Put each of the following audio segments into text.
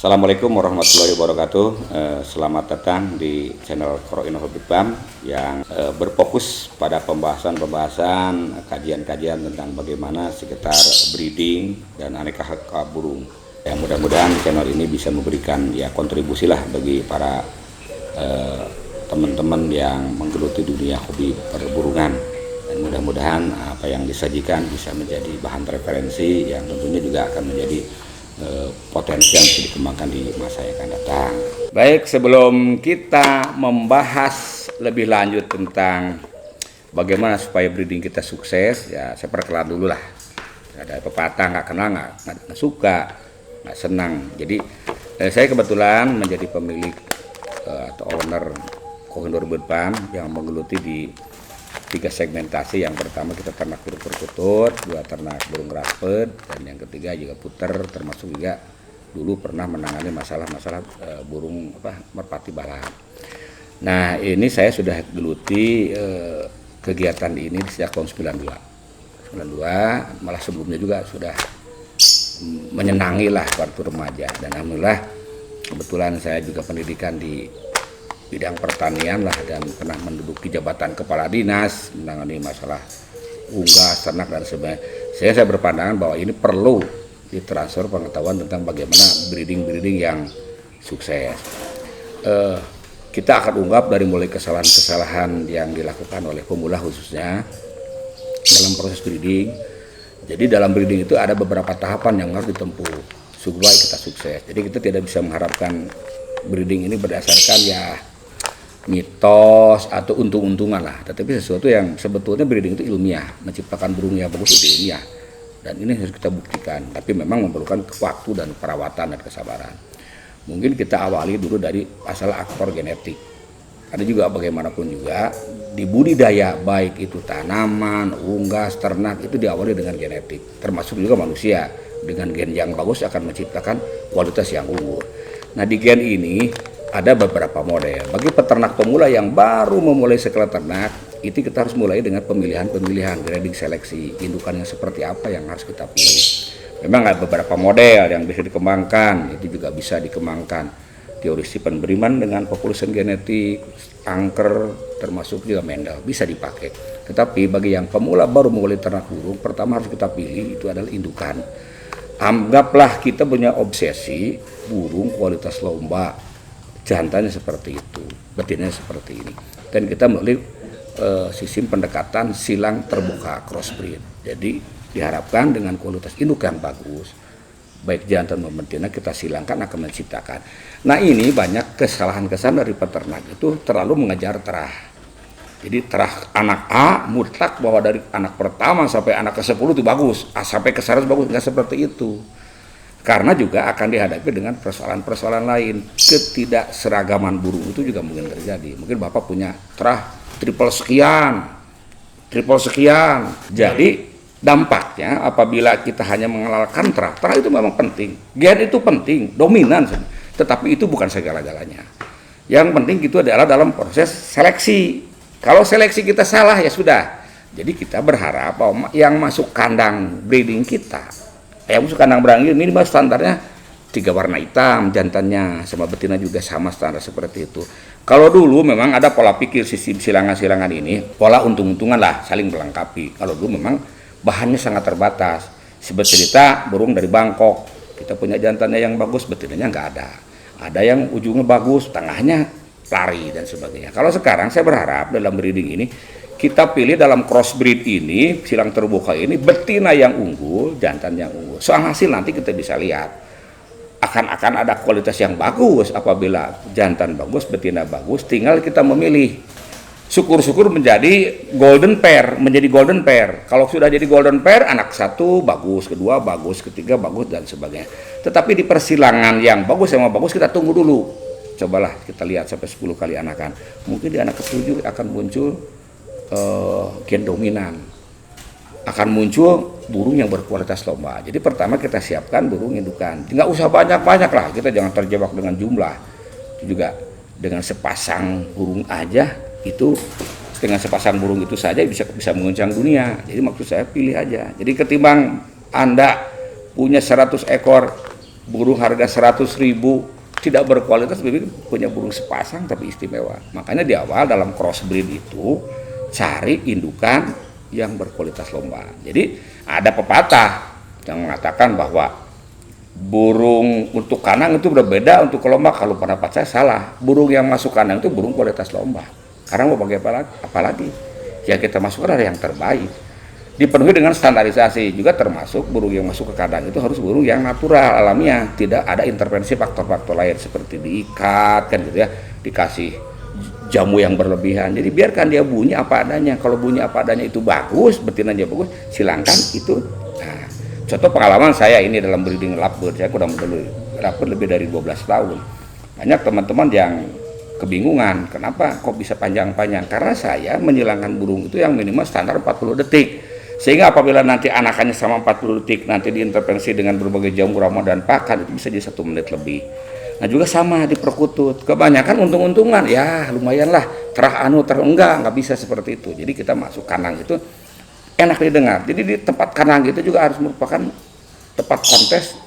Assalamualaikum warahmatullahi wabarakatuh. Selamat datang di channel Kroino Hobi Farm yang berfokus pada pembahasan kajian-kajian tentang bagaimana sekitar breeding dan aneka burung. Yang mudah-mudahan channel ini bisa memberikan kontribusi lah bagi para teman-teman yang menggeluti dunia hobi perburungan. Dan mudah-mudahan apa yang disajikan bisa menjadi bahan referensi yang tentunya juga akan menjadi potensi yang bisa dikembangkan di masa yang akan datang. Baik, sebelum kita membahas lebih lanjut tentang bagaimana supaya breeding kita sukses, ya saya perkenalan dulu lah. Ada pepatah nggak kenal nggak suka, nggak senang. Jadi saya kebetulan menjadi pemilik atau owner Kroino Hobi Farm yang menggeluti di 3 segmentasi. Yang pertama kita ternak burung perkutut, 2 ternak burung rapet, dan yang ketiga juga puter, termasuk juga dulu pernah menangani masalah-masalah burung merpati balap. Nah, ini saya sudah geluti kegiatan ini sejak tahun 92, malah sebelumnya juga sudah menyenangi lah waktu remaja. Dan alhamdulillah kebetulan saya juga pendidikan di bidang pertanian lah, dan pernah menduduki jabatan kepala dinas menangani masalah unggas, ternak dan sebagainya. Saya berpandangan bahwa ini perlu ditransfer pengetahuan tentang bagaimana breeding yang sukses. Kita akan ungkap dari mulai kesalahan-kesalahan yang dilakukan oleh pemula khususnya dalam proses breeding. Jadi dalam breeding itu ada beberapa tahapan yang harus ditempuh supaya kita sukses. Jadi kita tidak bisa mengharapkan breeding ini berdasarkan mitos atau untung-untungan lah, tetapi sesuatu yang sebetulnya breeding itu ilmiah, menciptakan burung yang bagus itu ilmiah, dan ini harus kita buktikan. Tapi memang memerlukan waktu dan perawatan dan kesabaran. Mungkin kita awali dulu dari masalah aktor genetik. Ada juga bagaimanapun juga di budidaya, baik itu tanaman, unggas, ternak, itu diawali dengan genetik, termasuk juga manusia. Dengan gen yang bagus akan menciptakan kualitas yang unggul. Nah, di gen ini ada beberapa model. Bagi peternak pemula yang baru memulai sekolah ternak, itu kita harus mulai dengan pemilihan grading seleksi, indukannya seperti apa yang harus kita pilih. Memang ada beberapa model yang bisa dikembangkan, itu juga bisa dikembangkan. Teori Stephen Beriman dengan population genetik, angker, termasuk juga Mendel, bisa dipakai. Tetapi bagi yang pemula baru memulai ternak burung, pertama harus kita pilih itu adalah indukan. Anggaplah kita punya obsesi burung kualitas lomba, jantannya seperti itu, betinanya seperti ini, dan kita melalui sistem pendekatan silang terbuka crossbreed. Jadi diharapkan dengan kualitas induk yang bagus, baik jantan maupun betina, kita silangkan akan menciptakan. Nah, ini banyak kesalahan-kesalahan dari peternak itu terlalu mengejar terah. Jadi terah anak A mutlak bahwa dari anak pertama sampai anak ke-10 itu bagus, A sampai ke-100 bagus, nggak seperti itu. Karena juga akan dihadapi dengan persoalan-persoalan lain. Ketidakseragaman burung itu juga mungkin terjadi. Mungkin Bapak punya terah triple sekian. Jadi dampaknya apabila kita hanya mengelalkan terah itu memang penting. Gen itu penting, dominan. Tetapi itu bukan segala-galanya. Yang penting itu adalah dalam proses seleksi. Kalau seleksi kita salah, ya sudah. Jadi kita berharap bahwa yang masuk kandang breeding kita, yang masuk kandang berangin minimal standarnya 3 warna hitam jantannya, sama betina juga sama standar seperti itu. Kalau dulu memang ada pola pikir sistem silangan-silangan ini, pola untung-untungan lah, saling melengkapi. Kalau dulu memang bahannya sangat terbatas. Seperti cerita burung dari Bangkok, kita punya jantannya yang bagus, betinanya nggak ada. Ada yang ujungnya bagus, tengahnya lari dan sebagainya. Kalau sekarang saya berharap dalam breeding ini kita pilih dalam crossbreed ini, silang terbuka ini, betina yang unggul, jantan yang unggul. Soal hasil nanti kita bisa lihat. Akan ada kualitas yang bagus apabila jantan bagus, betina bagus, tinggal kita memilih. Syukur-syukur menjadi golden pair, Kalau sudah jadi golden pair, anak 1 bagus, kedua bagus, ketiga bagus, dan sebagainya. Tetapi di persilangan yang bagus sama bagus kita tunggu dulu. Cobalah kita lihat sampai 10 kali anakan. Mungkin di anak ke-7 akan muncul gen dominan, akan muncul burung yang berkualitas lomba. Jadi pertama kita siapkan burung indukan, nggak usah banyak-banyak lah, kita jangan terjebak dengan jumlah. Itu juga dengan sepasang burung aja, itu dengan sepasang burung itu saja bisa menguncang dunia. Jadi maksud saya pilih aja. Jadi ketimbang Anda punya 100 ekor burung harga 100.000 tidak berkualitas, lebih punya burung sepasang tapi istimewa. Makanya di awal dalam crossbreed itu cari indukan yang berkualitas lomba. Jadi ada pepatah yang mengatakan bahwa burung untuk kandang itu berbeda untuk ke lomba. Kalau pendapat saya salah. Burung yang masuk kandang itu burung kualitas lomba. Karena mau bagaimana apalagi yang kita masukkan adalah yang terbaik. Dipenuhi dengan standarisasi juga, termasuk burung yang masuk ke kandang itu harus burung yang natural, alamiah, tidak ada intervensi faktor-faktor lain seperti diikat kan gitu ya, dikasih jamu yang berlebihan. Jadi biarkan dia bunyi apa adanya. Kalau bunyi apa adanya itu bagus, betinanya bagus, silangkan itu. Nah, contoh pengalaman saya ini dalam breeding lovebird, saya udah lovebird lebih dari 12 tahun. Banyak teman-teman yang kebingungan, kenapa kok bisa panjang-panjang? Karena saya menyilangkan burung itu yang minimal standar 40 detik. Sehingga apabila nanti anakannya sama 40 detik, nanti diintervensi dengan berbagai jamu ramuan dan pakan, itu bisa jadi 1 menit lebih. Nah juga sama di perkutut, kebanyakan untung-untungan, ya lumayan lah, enggak bisa seperti itu. Jadi kita masuk kandang itu enak didengar. Jadi di tempat kandang itu juga harus merupakan tempat kontes,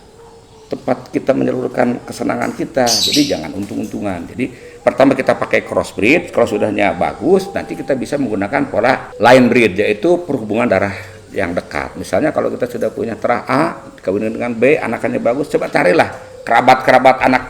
tempat kita menyalurkan kesenangan kita. Jadi jangan untung-untungan. Jadi pertama kita pakai crossbreed, kalau sudahnya bagus, nanti kita bisa menggunakan pola line breed, yaitu perhubungan darah yang dekat. Misalnya kalau kita sudah punya terah A, kawin dengan B, anakannya bagus, coba carilah kerabat-kerabat anak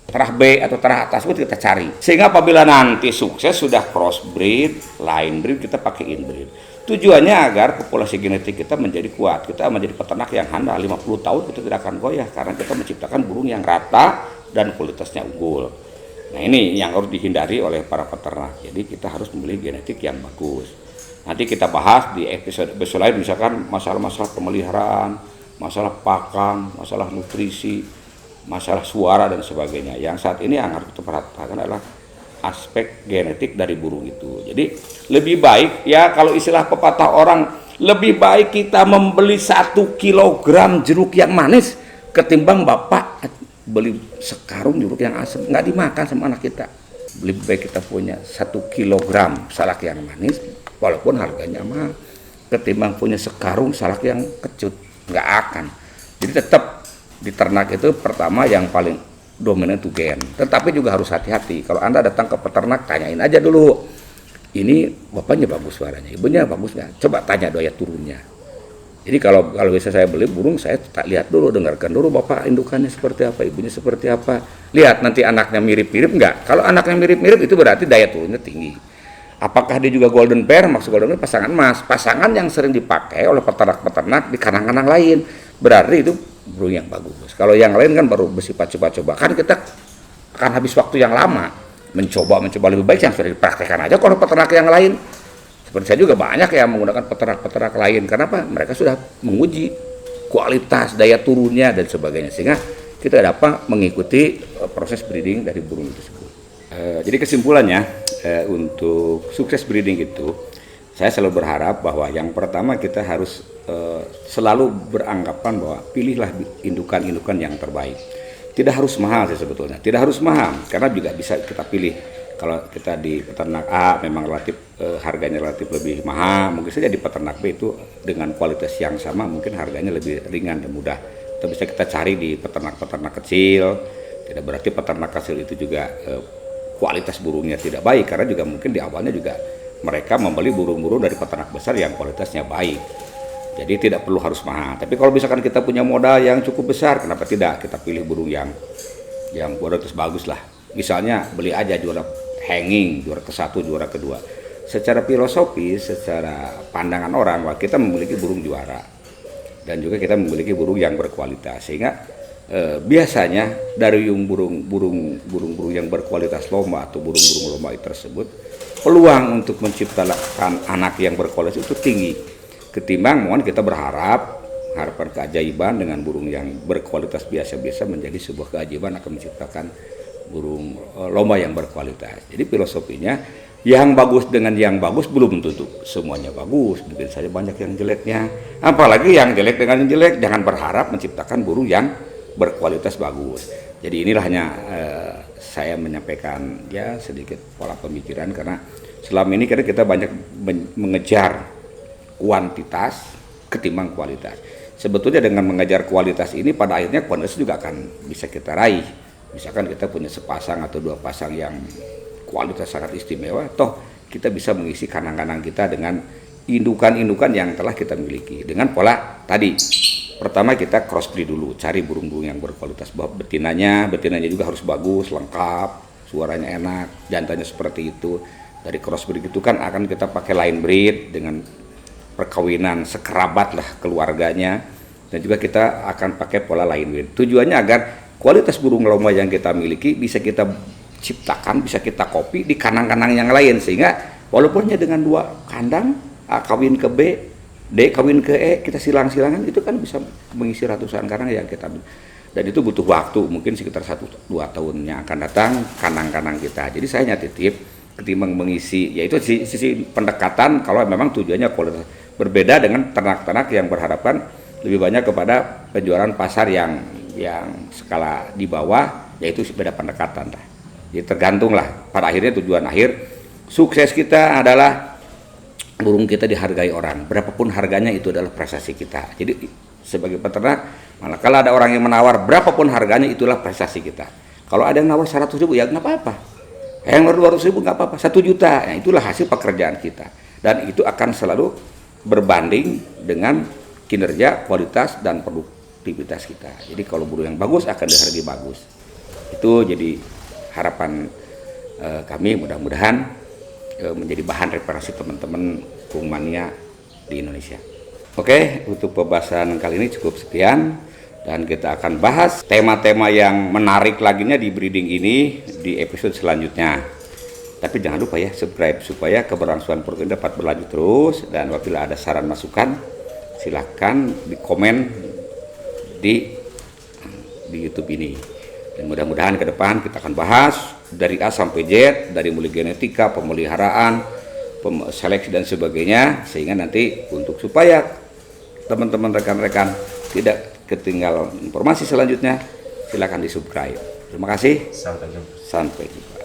terah B atau terah atas itu kita cari. Sehingga apabila nanti sukses sudah crossbreed, line breed, kita pakai inbreed. Tujuannya agar populasi genetik kita menjadi kuat, kita menjadi peternak yang handal. 50 tahun kita tidak akan goyah karena kita menciptakan burung yang rata dan kualitasnya unggul. Nah ini yang harus dihindari oleh para peternak. Jadi kita harus memilih genetik yang bagus. Nanti kita bahas di episode lain, misalkan masalah-masalah pemeliharaan, masalah pakan, masalah nutrisi, masalah suara dan sebagainya. Yang saat ini yang harus kita perhatikan adalah aspek genetik dari burung itu. Jadi lebih baik ya, kalau istilah pepatah orang, lebih baik kita membeli 1 kilogram jeruk yang manis ketimbang bapak beli sekarung jeruk yang asam, nggak dimakan sama anak kita. Lebih baik kita punya 1 kilogram salak yang manis walaupun harganya mahal ketimbang punya sekarung salak yang kecut, nggak akan. Jadi tetap di ternak itu pertama yang paling dominan itu gen, tetapi juga harus hati-hati. Kalau Anda datang ke peternak, tanyain aja dulu, ini bapaknya bagus suaranya, ibunya bagus nggak? Coba tanya daya turunnya. Jadi kalau bisa saya beli burung, saya tak lihat dulu, dengarkan dulu bapak indukannya seperti apa, ibunya seperti apa. Lihat nanti anaknya mirip-mirip nggak? Kalau anaknya mirip-mirip itu berarti daya turunnya tinggi. Apakah dia juga golden pair? Maksud golden pair pasangan emas, pasangan yang sering dipakai oleh peternak-peternak di kandang-kandang lain. Berarti itu burung yang bagus. Kalau yang lain kan baru bersifat coba-coba. Kan kita akan habis waktu yang lama mencoba lebih baik yang sudah dipraktekkan aja kalau peternak yang lain. Seperti saya juga banyak yang menggunakan peternak-peternak lain. Kenapa? Mereka sudah menguji kualitas, daya turunnya dan sebagainya, sehingga kita dapat mengikuti proses breeding dari burung tersebut. Jadi kesimpulannya, untuk sukses breeding itu, saya selalu berharap bahwa yang pertama kita harus selalu beranggapan bahwa pilihlah indukan-indukan yang terbaik. Tidak harus mahal sih sebetulnya, tidak harus mahal, karena juga bisa kita pilih. Kalau kita di peternak A memang relatif harganya relatif lebih mahal, mungkin saja di peternak B itu dengan kualitas yang sama mungkin harganya lebih ringan dan mudah. Atau bisa kita cari di peternak-peternak kecil. Tidak berarti peternak kecil itu juga kualitas burungnya tidak baik, karena juga mungkin di awalnya juga mereka membeli burung-burung dari peternak besar yang kualitasnya baik. Jadi tidak perlu harus mahal. Tapi kalau misalkan kita punya modal yang cukup besar, kenapa tidak kita pilih burung yang kualitas bagus lah. Misalnya beli aja juara hanging, juara ke-1, juara kedua. Secara filosofi, secara pandangan orang, bahwa kita memiliki burung juara dan juga kita memiliki burung yang berkualitas, sehingga biasanya dari burung yang berkualitas lomba atau burung-burung lomba tersebut, peluang untuk menciptakan anak yang berkualitas itu tinggi ketimbang kita berharap harapan keajaiban dengan burung yang berkualitas biasa-biasa menjadi sebuah keajaiban akan menciptakan burung lomba yang berkualitas. Jadi filosofinya, yang bagus dengan yang bagus belum tentu semuanya bagus, mungkin saja banyak yang jeleknya. Apalagi yang jelek dengan yang jelek, jangan berharap menciptakan burung yang berkualitas bagus. Jadi inilah hanya saya menyampaikan ya sedikit pola pemikiran, karena selama ini kita banyak mengejar kuantitas ketimbang kualitas, sebetulnya dengan mengejar kualitas ini pada akhirnya kualitas juga akan bisa kita raih. Misalkan kita punya sepasang atau 2 pasang yang kualitas sangat istimewa, toh kita bisa mengisi kandang-kandang kita dengan indukan-indukan yang telah kita miliki dengan pola tadi. Pertama kita crossbreed dulu, cari burung-burung yang berkualitas. Betinanya juga harus bagus, lengkap, suaranya enak, jantannya seperti itu. Dari crossbreed itu kan akan kita pakai line breed dengan perkawinan sekerabat lah keluarganya, dan juga kita akan pakai pola line breed. Tujuannya agar kualitas burung lomba yang kita miliki bisa kita ciptakan, bisa kita copy di kandang-kandang yang lain, sehingga walaupun hanya dengan 2 kandang, A kawin ke B, D kawin ke E, kita silang-silangan, itu kan bisa mengisi ratusan kandang yang kita, dan itu butuh waktu mungkin sekitar 1-2 tahun yang akan datang kandang-kandang kita. Jadi saya hanya titip ketimbang mengisi, yaitu sisi pendekatan kalau memang tujuannya kualitas, berbeda dengan ternak-ternak yang berharapan lebih banyak kepada penjualan pasar yang skala di bawah, yaitu beda pendekatan lah. Jadi tergantung lah, pada akhirnya tujuan akhir sukses kita adalah burung kita dihargai orang, berapapun harganya itu adalah prestasi kita. Jadi sebagai peternak, malah kalau ada orang yang menawar berapapun harganya itulah prestasi kita. Kalau ada yang nawar 100.000 ya nggak apa-apa, yang nawar 200.000 nggak apa-apa, 1 juta, ya itulah hasil pekerjaan kita, dan itu akan selalu berbanding dengan kinerja, kualitas, dan produktivitas kita. Jadi kalau burung yang bagus akan dihargai bagus. Itu jadi harapan kami, mudah-mudahan menjadi bahan referensi teman-teman burung mania di Indonesia. Oke, untuk pembahasan kali ini cukup sekian, dan kita akan bahas tema-tema yang menarik laginya di breeding ini di episode selanjutnya. Tapi jangan lupa ya subscribe supaya keberlangsungan program dapat berlanjut terus, dan apabila ada saran masukan silahkan di komen di YouTube ini. Dan mudah-mudahan ke depan kita akan bahas dari A sampai Z, dari mulai genetika, pemeliharaan, seleksi dan sebagainya, sehingga nanti untuk supaya teman-teman rekan-rekan tidak ketinggalan informasi selanjutnya, silakan di subscribe. Terima kasih. Sampai jumpa.